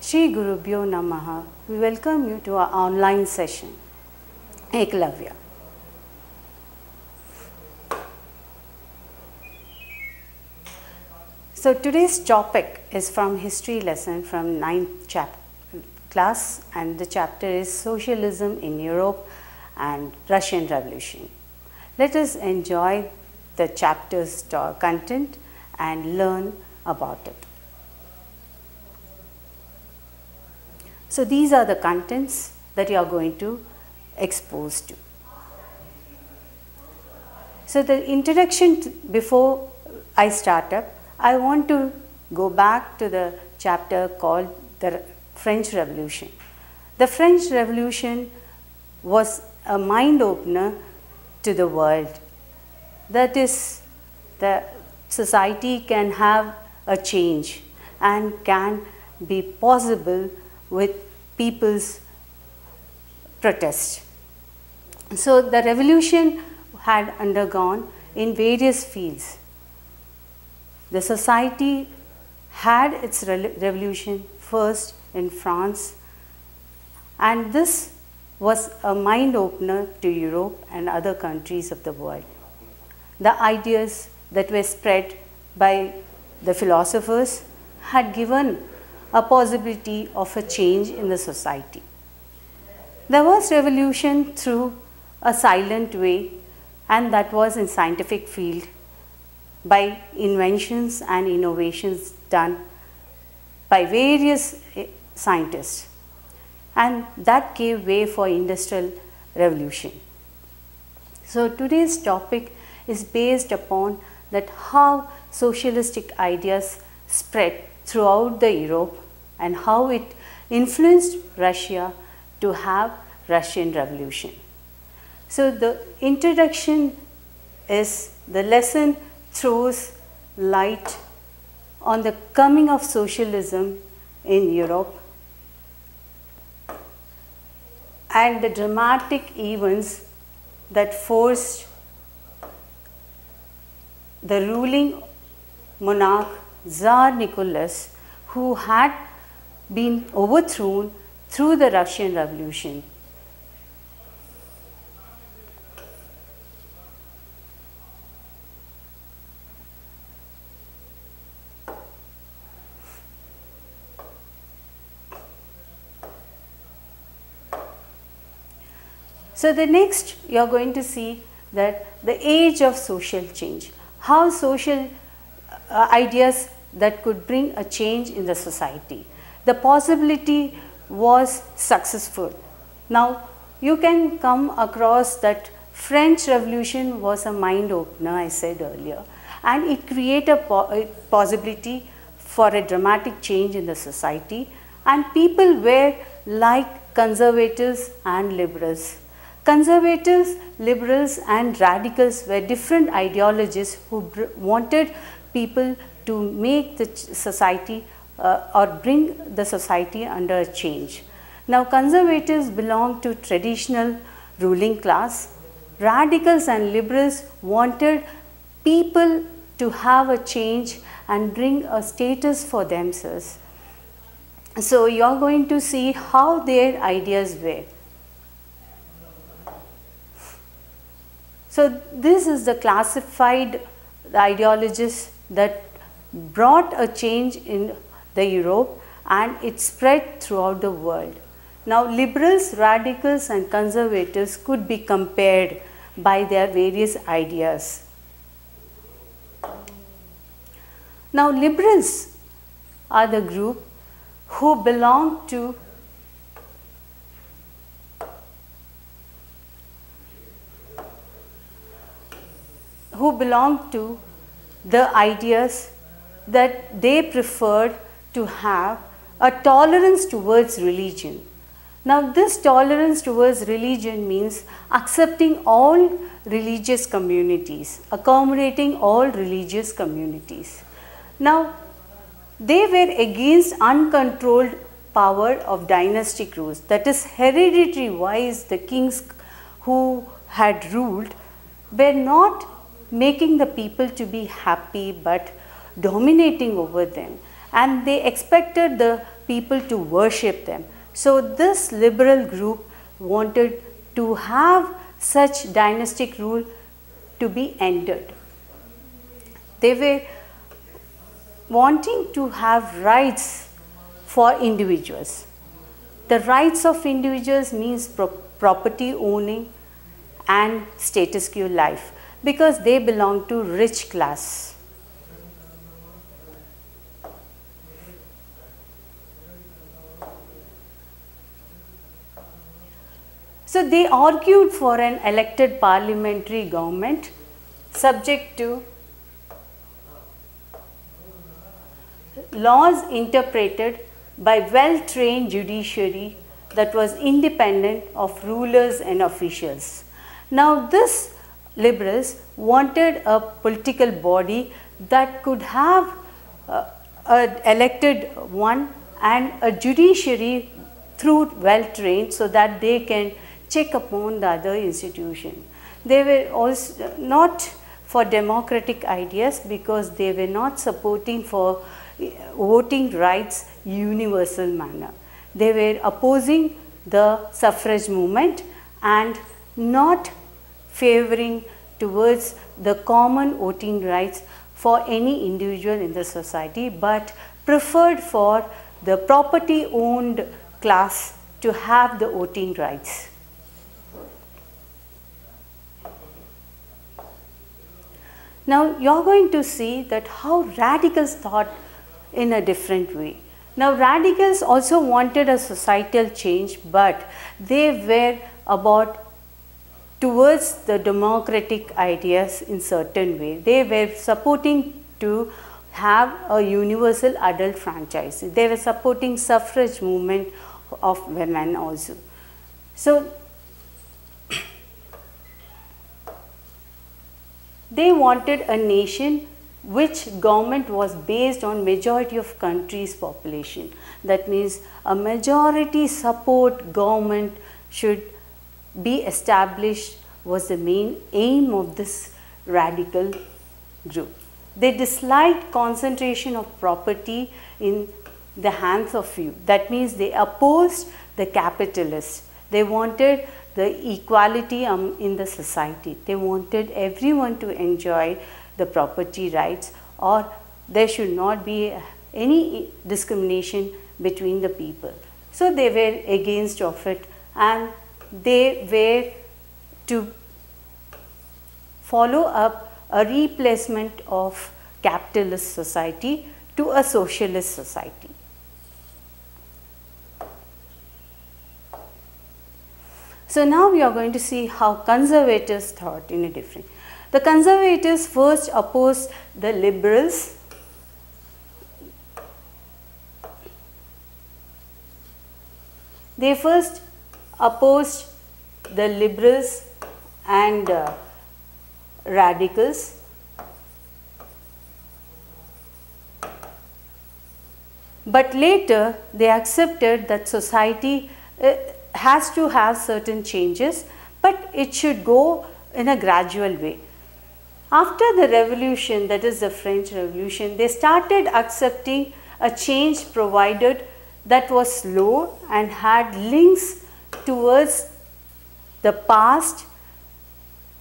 Shri Gurubhyo Namaha. We welcome you to our online session, Eklavya. So today's topic is from history lesson from 9th class, and the chapter is Socialism in Europe and Russian Revolution. Let us enjoy the chapter's content and learn about it. So these are the contents that you are going to expose to. So the introduction, before I start up, I want to go back to the chapter called the French Revolution. The French Revolution was a mind opener to the world. That is, the society can have a change and can be possible with people's protest. So the revolution had undergone in various fields. The society had its revolution first in France, and this was a mind opener to Europe and other countries of the world. The ideas that were spread by the philosophers had given a possibility of a change in the society. There was revolution through a silent way, and that was in scientific field by inventions and innovations done by various scientists, and that gave way for industrial revolution. So today's topic is based upon that how socialistic ideas spread throughout the Europe and how it influenced Russia to have Russian Revolution. So the introduction is the lesson throws light on the coming of socialism in Europe and the dramatic events that forced the ruling monarch Tsar Nicholas, who had been overthrown through the Russian Revolution. So the next you are going to see that the age of social change, how social ideas that could bring a change in the society. The possibility was successful. Now you can come across that French Revolution was a mind opener, I said earlier, and it created a possibility for a dramatic change in the society, and people were like conservatives and liberals. Conservatives, liberals and radicals were different ideologies who wanted people to make the society or bring the society under a change. Now conservatives belong to traditional ruling class. Radicals and liberals wanted people to have a change and bring a status for themselves. So you are going to see how their ideas were. So this is the classified ideologies that brought a change in the Europe, and it spread throughout the world. Now liberals, radicals and conservatives could be compared by their various ideas. Now liberals are the group who belong to the ideas that they preferred to have a tolerance towards religion. Now this tolerance towards religion means accepting all religious communities, accommodating all religious communities. Now they were against uncontrolled power of dynastic rules, that is hereditary wise the kings who had ruled were not making the people to be happy but dominating over them, and they expected the people to worship them. So this liberal group wanted to have such dynastic rule to be ended. They were wanting to have rights for individuals. The rights of individuals means property owning and status quo life, because they belong to rich class. So they argued for an elected parliamentary government subject to laws interpreted by well-trained judiciary that was independent of rulers and officials. Now this liberals wanted a political body that could have an elected one and a judiciary through well-trained, so that they can check upon the other institution. They were also not for democratic ideas, because they were not supporting for voting rights universal manner. They were opposing the suffrage movement and not favoring towards the common voting rights for any individual in the society, but preferred for the property owned class to have the voting rights. Now you are going to see that how radicals thought in a different way. Now radicals also wanted a societal change, but they were about towards the democratic ideas in certain way. They were supporting to have a universal adult franchise. They were supporting suffrage movement of women also. So they wanted a nation which government was based on majority of country's population. That means a majority support government should be established was the main aim of this radical group. They disliked concentration of property in the hands of few. That means they opposed the capitalists. They wanted the equality in the society. They wanted everyone to enjoy the property rights, or there should not be any discrimination between the people. So they were against of it, and they were to follow up a replacement of capitalist society to a socialist society. So now we are going to see how conservatives thought in a different. The conservatives first opposed the liberals. They first opposed the liberals and radicals. But later they accepted that society has to have certain changes, but it should go in a gradual way. After the revolution, that is the French Revolution, they started accepting a change provided that was slow and had links towards the past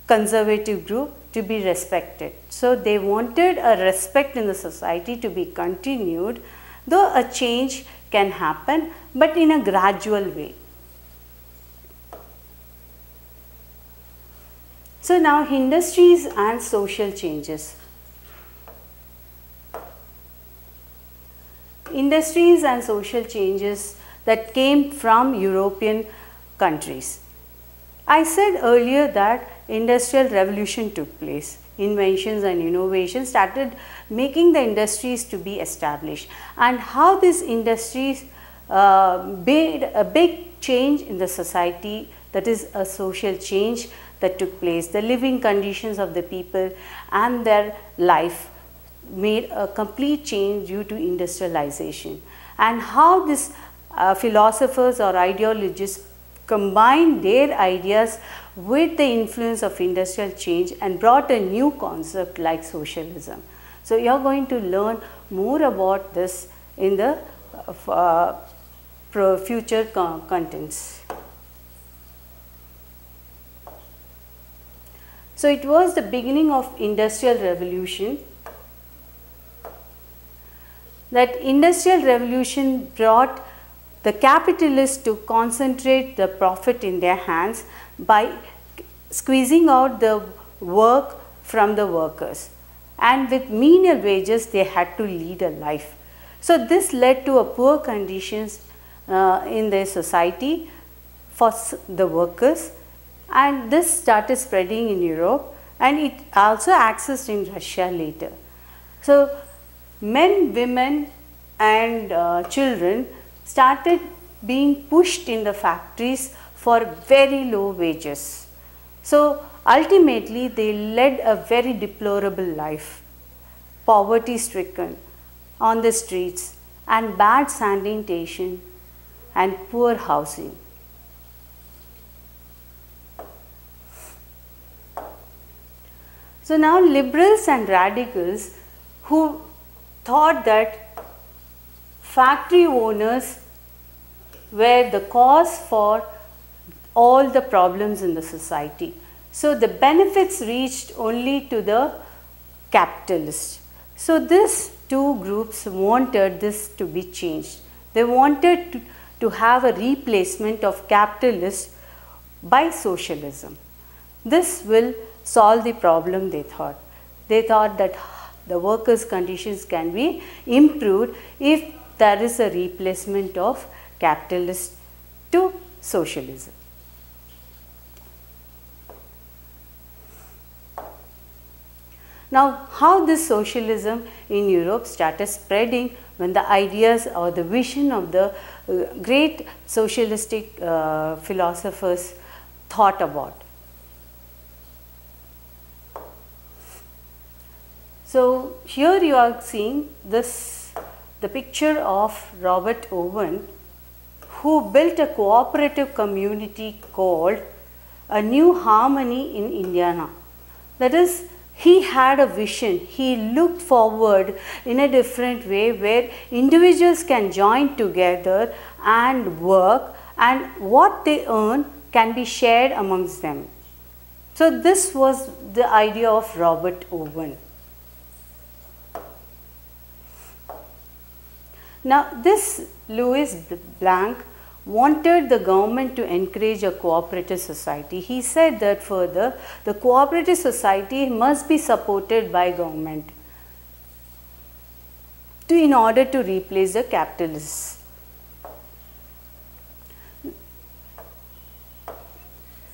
conservative group to be respected. So they wanted a respect in the society to be continued, though a change can happen, but in a gradual way. So now industries and social changes. Industries and social changes that came from European countries. I said earlier that industrial revolution took place. Inventions and innovations started making the industries to be established, and how these industries made a big change in the society, that is a social change that took place. The living conditions of the people and their life made a complete change due to industrialization, and how these philosophers or ideologists combined their ideas with the influence of industrial change and brought a new concept like socialism. So you are going to learn more about this in the future contents. So it was the beginning of Industrial Revolution. That Industrial Revolution brought the capitalists to concentrate the profit in their hands by squeezing out the work from the workers, and with menial wages they had to lead a life. So this led to a poor conditions in their society for the workers, and this started spreading in Europe, and it also accessed in Russia later. So men, women and children started being pushed in the factories for very low wages. So ultimately they led a very deplorable life, poverty stricken on the streets, and bad sanitation and poor housing. So now liberals and radicals who thought that factory owners were the cause for all the problems in the society. So the benefits reached only to the capitalists. So these two groups wanted this to be changed. They wanted to have a replacement of capitalists by socialism. This will solve the problem, they thought. They thought that the workers' conditions can be improved if there is a replacement of capitalist to socialism. Now, how this socialism in Europe started spreading when the ideas or the vision of the great socialistic philosophers thought about. So here you are seeing this, the picture of Robert Owen, who built a cooperative community called A New Harmony in Indiana. That is, he had a vision, he looked forward in a different way where individuals can join together and work, and what they earn can be shared amongst them. So this was the idea of Robert Owen. Now this Louis Blanc wanted the government to encourage a cooperative society. He said that further, the cooperative society must be supported by government in order to replace the capitalists.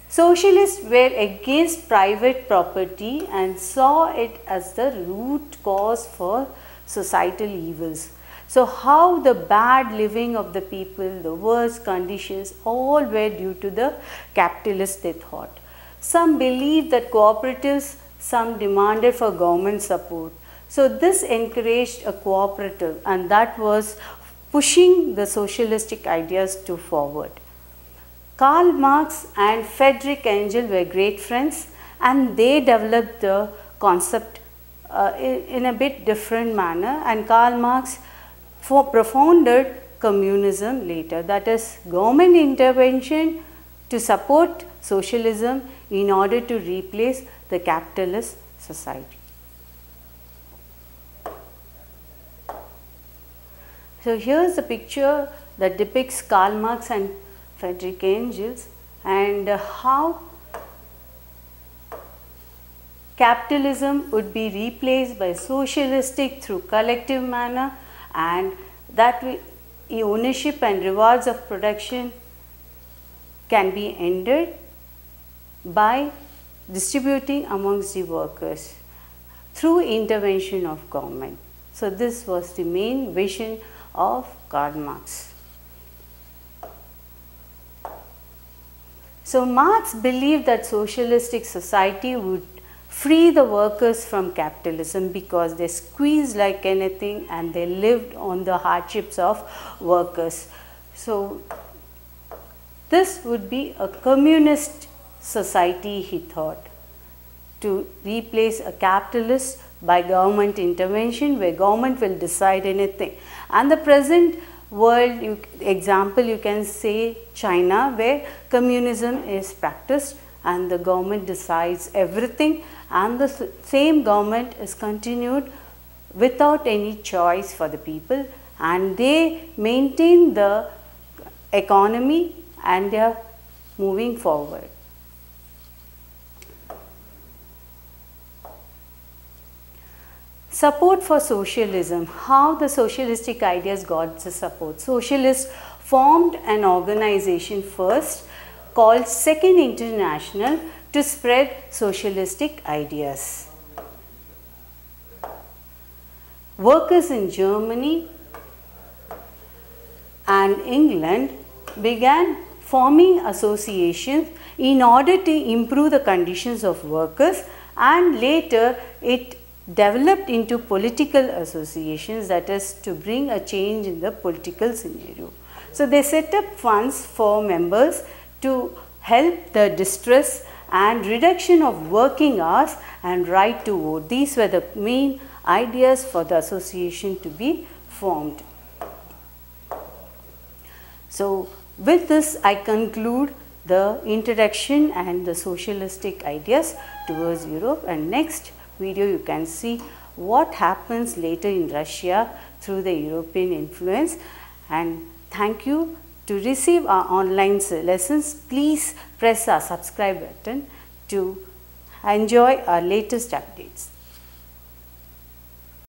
Socialists were against private property and saw it as the root cause for societal evils. So how the bad living of the people, the worst conditions, all were due to the capitalists, they thought. Some believed that cooperatives, some demanded for government support. So this encouraged a cooperative, and that was pushing the socialistic ideas to forward. Karl Marx and Friedrich Engels were great friends, and they developed the concept in a bit different manner, and Karl Marx propounded communism later, that is government intervention to support socialism in order to replace the capitalist society. So here is the picture that depicts Karl Marx and Friedrich Engels and how capitalism would be replaced by socialistic through collective manner, and that ownership and rewards of production can be ended by distributing amongst the workers through intervention of government. So this was the main vision of Karl Marx. So Marx believed that socialistic society would free the workers from capitalism because they squeezed like anything and they lived on the hardships of workers. So this would be a communist society, he thought, to replace a capitalist by government intervention where government will decide anything. And the present world, example you can say China, where communism is practiced and the government decides everything, and the same government is continued without any choice for the people, and they maintain the economy and they are moving forward. Support for socialism. How the socialistic ideas got the support? Socialists formed an organization first called Second International to spread socialistic ideas. Workers in Germany and England began forming associations in order to improve the conditions of workers, and later it developed into political associations, that is to bring a change in the political scenario. So they set up funds for members to help the distress and reduction of working hours and right to vote. These were the main ideas for the association to be formed. So with this I conclude the introduction and the socialistic ideas towards Europe, and next video you can see what happens later in Russia through the European influence. And thank you. To receive our online lessons, please press our subscribe button to enjoy our latest updates.